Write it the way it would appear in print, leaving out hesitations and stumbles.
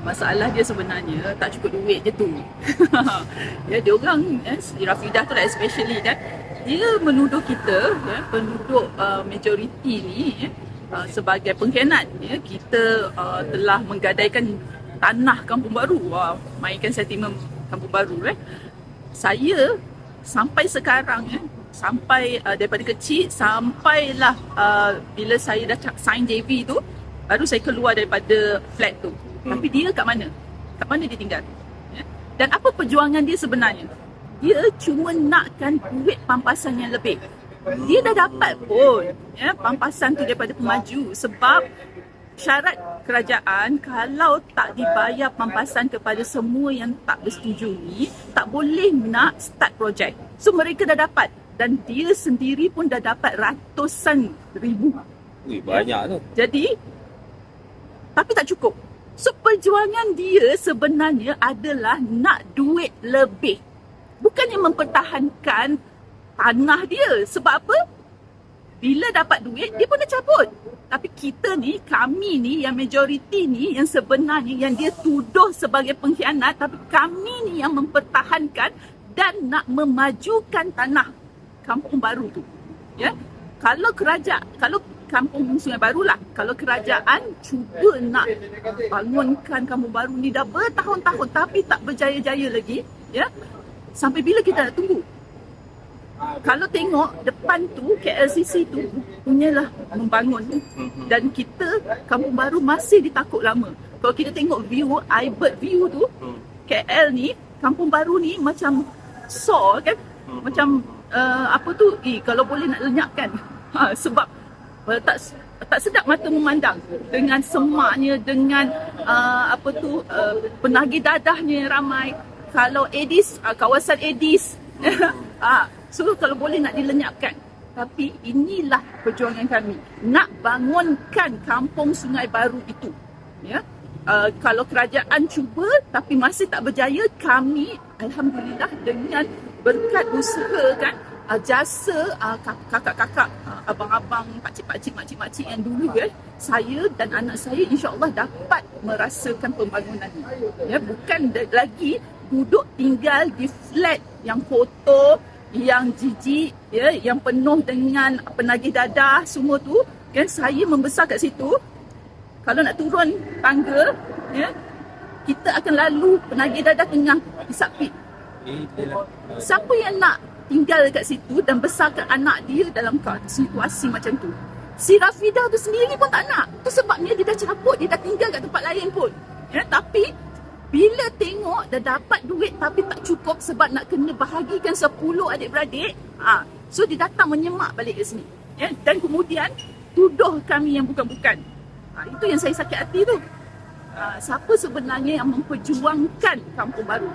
Masalah dia sebenarnya tak cukup duit je tu. Ya, dia orang, Rafidah tu lah especially kan, dia menuduh kita, penduduk majoriti ni, sebagai pengkhianat. Kita telah menggadaikan tanah Kampung Baru, mainkan sentimen Kampung Baru. Saya sampai sekarang, sampai daripada kecil sampailah bila saya dah sign JV tu, baru saya keluar daripada flat tu. Tapi dia kat mana? Kat mana dia tinggal? Dan apa perjuangan dia sebenarnya? Dia cuma nakkan duit pampasan yang lebih. Dia dah dapat pun pampasan tu daripada pemaju, sebab syarat kerajaan kalau tak dibayar pampasan kepada semua yang tak bersetuju ni, tak boleh nak start projek. So mereka dah dapat, dan dia sendiri pun dah dapat ratusan ribu. Banyak tu. Jadi, tapi tak cukup. So perjuangan dia sebenarnya adalah nak duit lebih. Bukannya mempertahankan tanah dia. Sebab apa? Bila dapat duit, dia pun dah cabut. Tapi kita ni, kami ni, yang majoriti ni, yang sebenarnya yang dia tuduh sebagai pengkhianat, tapi kami ni yang mempertahankan dan nak memajukan tanah Kampung Baru tu. Kalau Kampung Sungai Baru lah, kalau kerajaan cuba nak bangunkan Kampung Baru ni dah bertahun-tahun tapi tak berjaya-jaya lagi, sampai bila kita nak tunggu? Kalau tengok depan tu, KLCC tu punyalah membangun, dan kita Kampung Baru masih ditakut lama. Kalau kita tengok view, iBird view tu, KL ni, Kampung Baru ni macam saw kan, macam kalau boleh nak lenyapkan. Sebab tak sedap mata memandang dengan semaknya, dengan penagih dadahnya yang ramai. Kalau Edis, kawasan Edis, so kalau boleh nak dilenyapkan. Tapi inilah perjuangan kami, nak bangunkan Kampung Sungai Baru itu. Kalau kerajaan cuba tapi masih tak berjaya, kami alhamdulillah dengan berkat usaha kan, jasa kakak-kakak, abang-abang, pakcik-pakcik, makcik-makcik yang dulu, saya dan anak saya insya-Allah dapat merasakan pembangunan ni. Bukan lagi duduk tinggal di flat yang kotor, yang jijik, yang penuh dengan penagih dadah semua tu kan. Saya membesar kat situ. Kalau nak turun tangga, kita akan lalu penagih dadah tengah hisap pit. Siapa yang nak tinggal dekat situ dan besarkan anak dia dalam situasi macam tu? Si Rafidah tu sendiri pun tak nak. Tu sebabnya dia dah cabut, dia dah tinggal kat tempat lain pun. Tapi bila tengok dah dapat duit tapi tak cukup sebab nak kena bahagikan 10 adik-beradik, so dia datang menyemak balik ke sini. Dan kemudian tuduh kami yang bukan-bukan. Itu yang saya sakit hati tu. Siapa sebenarnya yang memperjuangkan Kampung Baru?